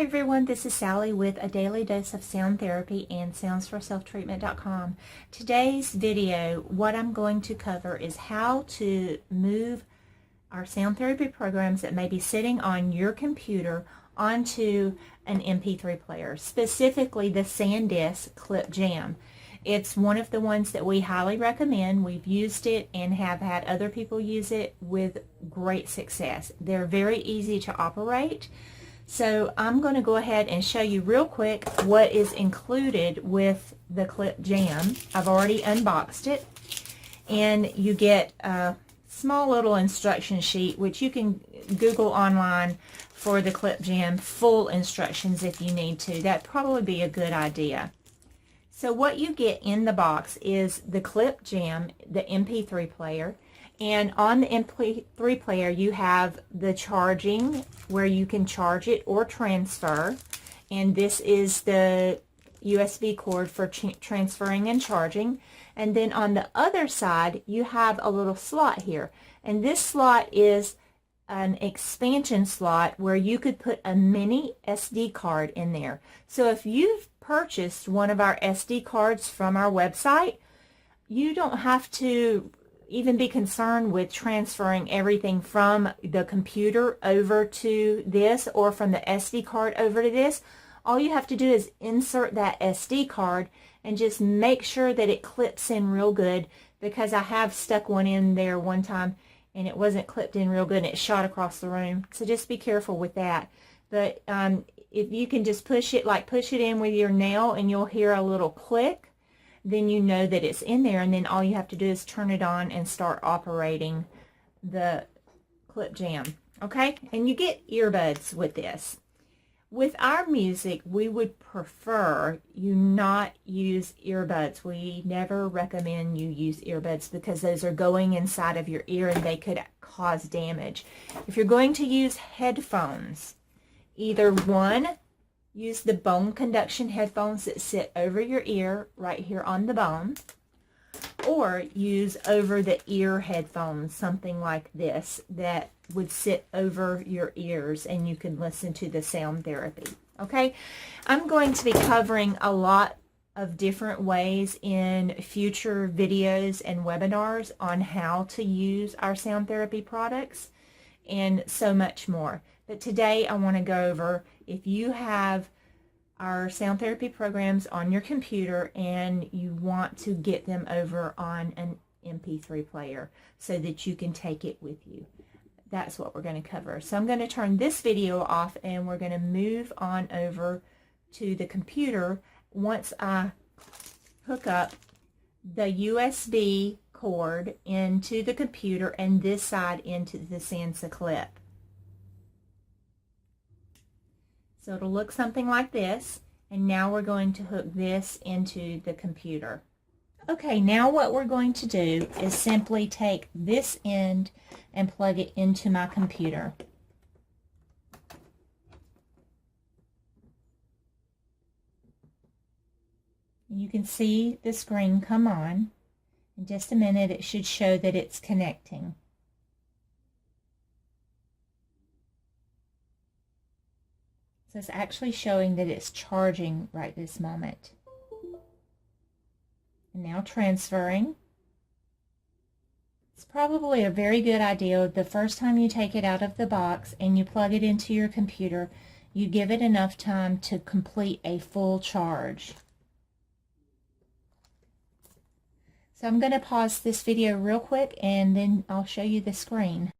Hi everyone, this is Sally with a daily dose of sound therapy and soundsforselftreatment.com. Today's video, what I'm going to cover is how to move our sound therapy programs that may be sitting on your computer onto an MP3 player, specifically the Sandisk Clip Jam. It's one of the ones that we highly recommend. We've used it and have had other people use it with great success. They're very easy to operate. So I'm going to go ahead and show you real quick what is included with the Clip Jam. I've already unboxed it, and you get a small little instruction sheet, which you can Google online for the Clip Jam full instructions if you need to. That'd probably be a good idea. So what you get in the box is the Clip Jam, the MP3 player, and on the MP3 player you have the charging where you can charge it or transfer, and this is the USB cord for transferring and charging. And then on the other side you have a little slot here, and this slot is an expansion slot where you could put a mini SD card in there. So if you've purchased one of our SD cards from our website, you don't have to even be concerned with transferring everything from the computer over to this or from the SD card over to this. All you have to do is insert that SD card and just make sure that it clips in real good, because I have stuck one in there one time and it wasn't clipped in real good and it shot across the room. So just be careful with that. But if you can just push it in with your nail and you'll hear a little click, then you know that it's in there, and then all you have to do is turn it on and start operating the Clip Jam. Okay? And you get earbuds with this. With our music, we would prefer you not use earbuds. We never recommend you use earbuds because those are going inside of your ear and they could cause damage. If you're going to use headphones, either one, use the bone conduction headphones that sit over your ear right here on the bone, or use over the ear headphones, something like this that would sit over your ears and you can listen to the sound therapy. Okay, I'm going to be covering a lot of different ways in future videos and webinars on how to use our sound therapy products and so much more. But today I want to go over, if you have our sound therapy programs on your computer and you want to get them over on an MP3 player so that you can take it with you. That's what we're going to cover. So I'm going to turn this video off and we're going to move on over to the computer once I hook up the USB cord into the computer and this side into the Sandisk Clip. So it'll look something like this, and now we're going to hook this into the computer. Okay, now what we're going to do is simply take this end and plug it into my computer. You can see the screen come on. In just a minute it should show that it's connecting. So it's actually showing that it's charging right this moment. And now transferring. It's probably a very good idea the first time you take it out of the box and you plug it into your computer, you give it enough time to complete a full charge. So I'm going to pause this video real quick and then I'll show you the screen.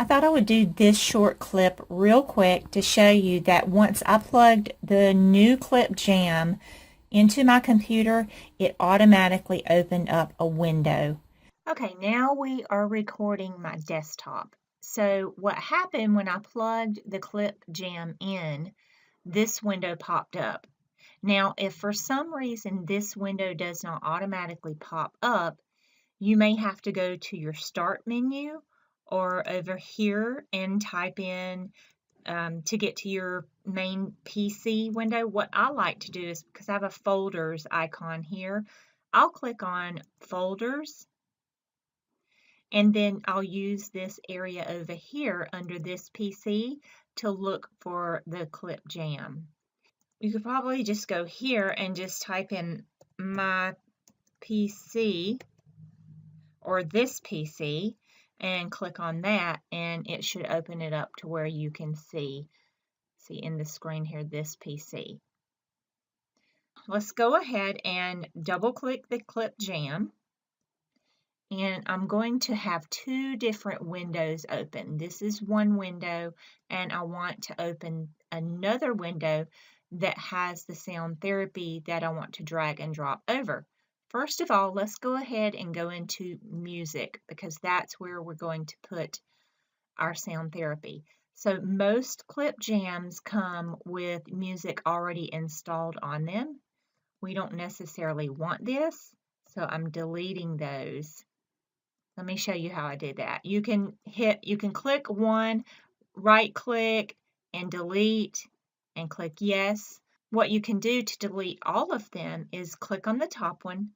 I thought I would do this short clip real quick to show you that once I plugged the new Clip Jam into my computer, it automatically opened up a window. Okay, now we are recording my desktop. So what happened when I plugged the Clip Jam in, this window popped up. Now, if for some reason this window does not automatically pop up, you may have to go to your Start menu or over here and type in to get to your main PC window. What I like to do is, because I have a folders icon here, I'll click on folders and then I'll use this area over here under this PC to look for the Clip Jam. You could probably just go here and just type in my PC or this PC and click on that, and it should open it up to where you can see in the screen here, this PC. Let's go ahead and double click the Clip Jam. And I'm going to have two different windows open. This is one window, and I want to open another window that has the Sound Therapy that I want to drag and drop over. First of all, let's go ahead and go into music, because that's where we're going to put our Sound Therapy. So most Clip Jams come with music already installed on them. We don't necessarily want this, so I'm deleting those. Let me show you how I did that. You can click one, right click and delete, and click yes. What you can do to delete all of them is click on the top one.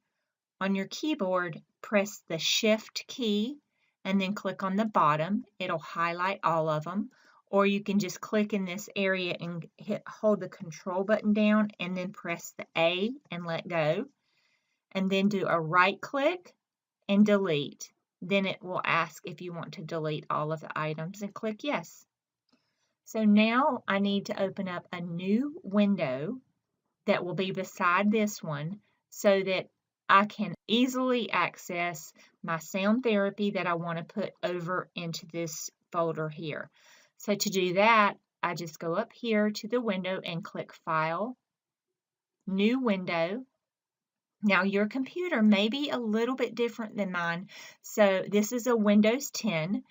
On your keyboard, press the Shift key and then click on the bottom. It'll highlight all of them. Or you can just click in this area and hold the Control button down and then press the A and let go. And then do a right click and delete. Then it will ask if you want to delete all of the items and click yes. So now I need to open up a new window that will be beside this one so that I can easily access my Sound Therapy that I want to put over into this folder here. So to do that, I just go up here to the window and click File, New Window. Now your computer may be a little bit different than mine. So this is a Windows 10.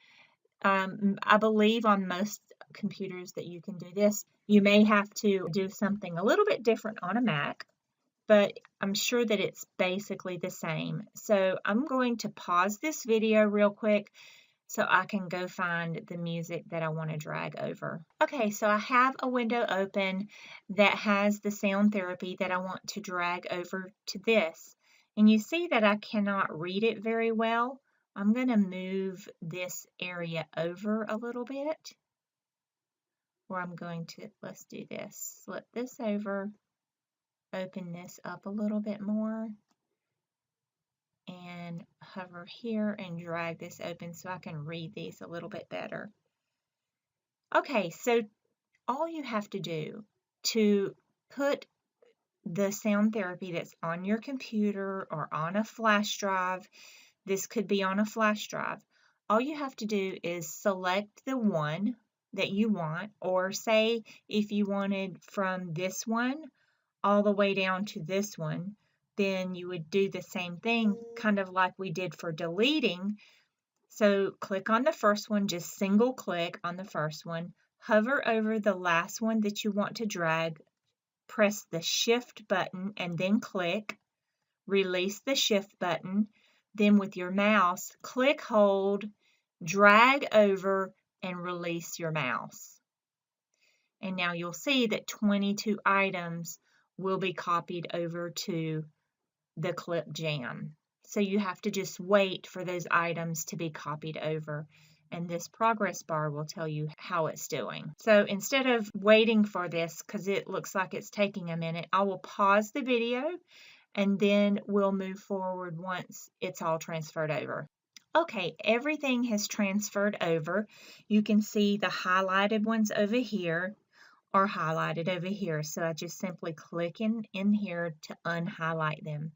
I believe on most computers that you can do this. You may have to do something a little bit different on a Mac, but I'm sure that it's basically the same. So I'm going to pause this video real quick so I can go find the music that I want to drag over. Okay, so I have a window open that has the Sound Therapy that I want to drag over to this. And you see that I cannot read it very well. I'm going to move this area over a little bit. Or I'm going to, let's do this, flip this over, open this up a little bit more, and hover here and drag this open so I can read these a little bit better. Okay, so all you have to do to put the Sound Therapy that's on your computer or on a flash drive, this could be on a flash drive, all you have to do is select the one that you want, or say if you wanted from this one all the way down to this one, then you would do the same thing, kind of like we did for deleting. So click on the first one, just single click on the first one, hover over the last one that you want to drag, press the Shift button and then click, release the Shift button, then with your mouse, click, hold, drag over, and release your mouse. And now you'll see that 22 items will be copied over to the Clip Jam. So you have to just wait for those items to be copied over, and this progress bar will tell you how it's doing. So instead of waiting for this, because it looks like it's taking a minute, I will pause the video and then we'll move forward once it's all transferred over. Okay, everything has transferred over. You can see the highlighted ones over here are highlighted over here. So I just simply click in here to unhighlight them.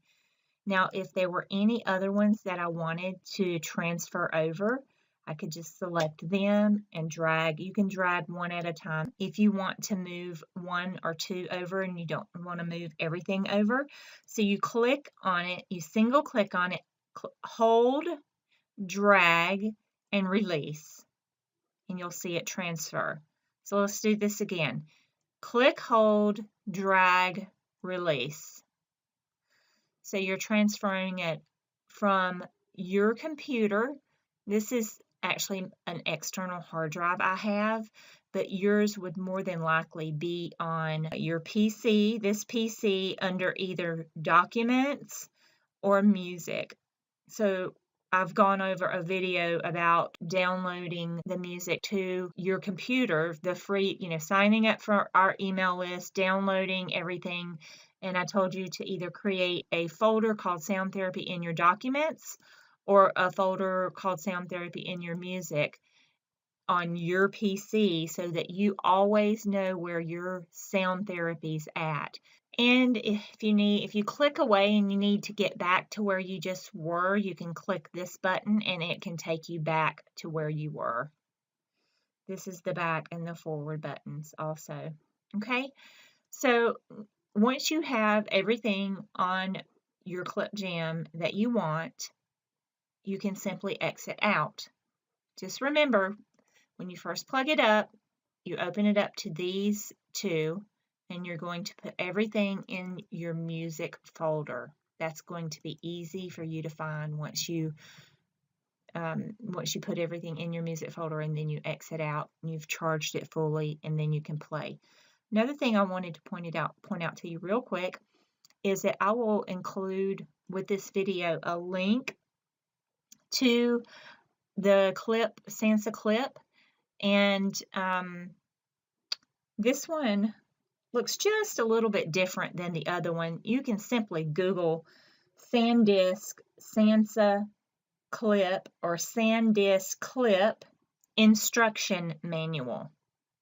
Now, if there were any other ones that I wanted to transfer over, I could just select them and drag. You can drag one at a time. If you want to move one or two over and you don't want to move everything over, so you click on it, you single click on it, hold, drag, and release, and you'll see it transfer. So let's do this again. Click, hold, drag, release. So you're transferring it from your computer. This is actually an external hard drive I have, but yours would more than likely be on your PC, this PC, under either Documents or Music. So I've gone over a video about downloading the music to your computer, the free, signing up for our email list, downloading everything. And I told you to either create a folder called Sound Therapy in your documents or a folder called Sound Therapy in your music on your PC so that you always know where your sound therapy's at. And if you click away and you need to get back to where you just were, you can click this button and it can take you back to where you were. This is the back and the forward buttons also. Okay, so once you have everything on your Clip Jam that you want, you can simply exit out. Just remember, when you first plug it up, you open it up to these two, and you're going to put everything in your music folder. That's going to be easy for you to find once you put everything in your music folder, and then you exit out and you've charged it fully, and then you can play. Another thing I wanted to point out to you real quick is that I will include with this video a link to the Sandisk Clip, and this one looks just a little bit different than the other one. You can simply Google Sandisk Clip or Sandisk Clip instruction manual.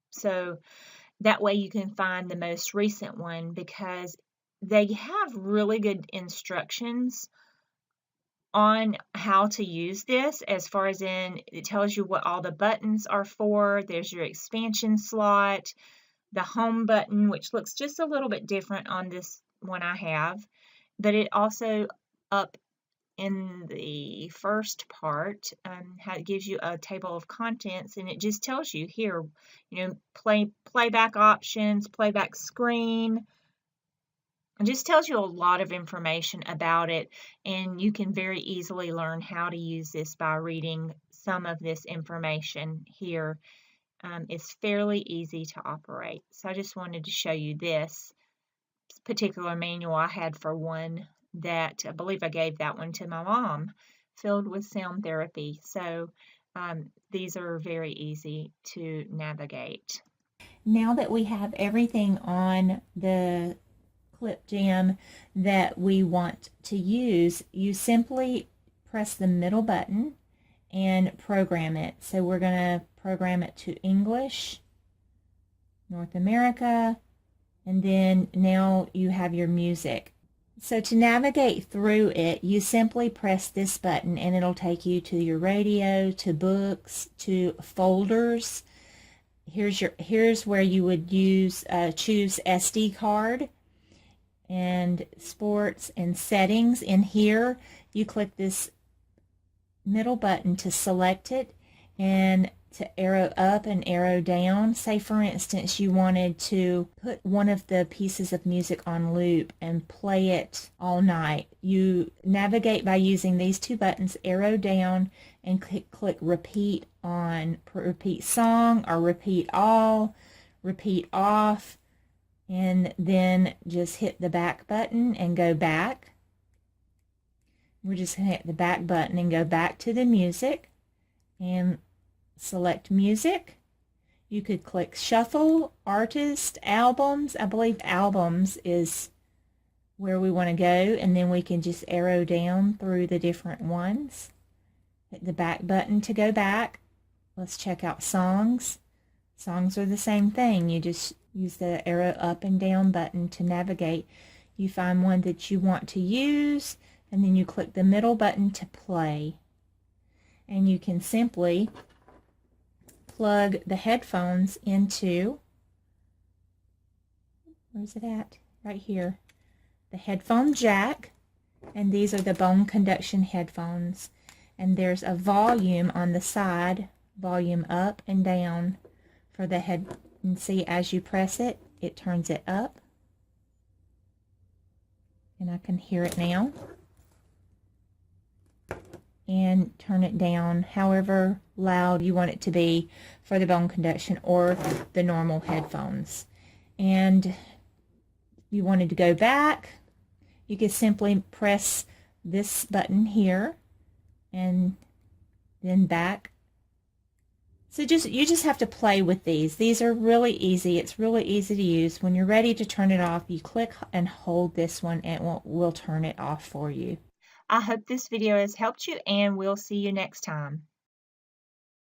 So that way you can find the most recent one, because they have really good instructions on how to use this, as far as it tells you what all the buttons are for. There's your expansion slot, the home button, which looks just a little bit different on this one I have, but it also up in the first part how it gives you a table of contents, and it just tells you here, playback options, playback screen. It just tells you a lot of information about it, and you can very easily learn how to use this by reading some of this information here. It's fairly easy to operate. So I just wanted to show you this particular manual I had for one that I believe I gave that one to my mom, filled with sound therapy. So these are very easy to navigate. Now that we have everything on the Clip Jam that we want to use, you simply press the middle button and program it. So we're going to program it to English, North America, and then now you have your music. So to navigate through it, you simply press this button and it'll take you to your radio, to books, to folders. Here's where you would choose SD card and sports and settings. In here, you click this middle button to select it and to arrow up and arrow down. Say for instance you wanted to put one of the pieces of music on loop and play it all night. You navigate by using these two buttons, arrow down and click repeat on, repeat song, or repeat all, repeat off, and then just hit the back button and go back. We're just going to hit the back button and go back to the music and select music. You could click shuffle, artist, albums. I believe albums is where we want to go, and then we can just arrow down through the different ones. Hit the back button to go back. Let's check out songs. Songs are the same thing. You just use the arrow up and down button to navigate. You find one that you want to use, and then you click the middle button to play. And you can simply plug the headphones into, where's it at? Right here. The headphone jack, and these are the bone conduction headphones. And there's a volume on the side, volume up and down for the head. And see, as you press it, it turns it up. And I can hear it now. And turn it down however loud you want it to be for the bone conduction or the normal headphones. And if you wanted to go back, you could simply press this button here and then back. So you just have to play with these. These are really easy. It's really easy to use. When you're ready to turn it off, you click and hold this one and we'll turn it off for you. I hope this video has helped you, and we'll see you next time.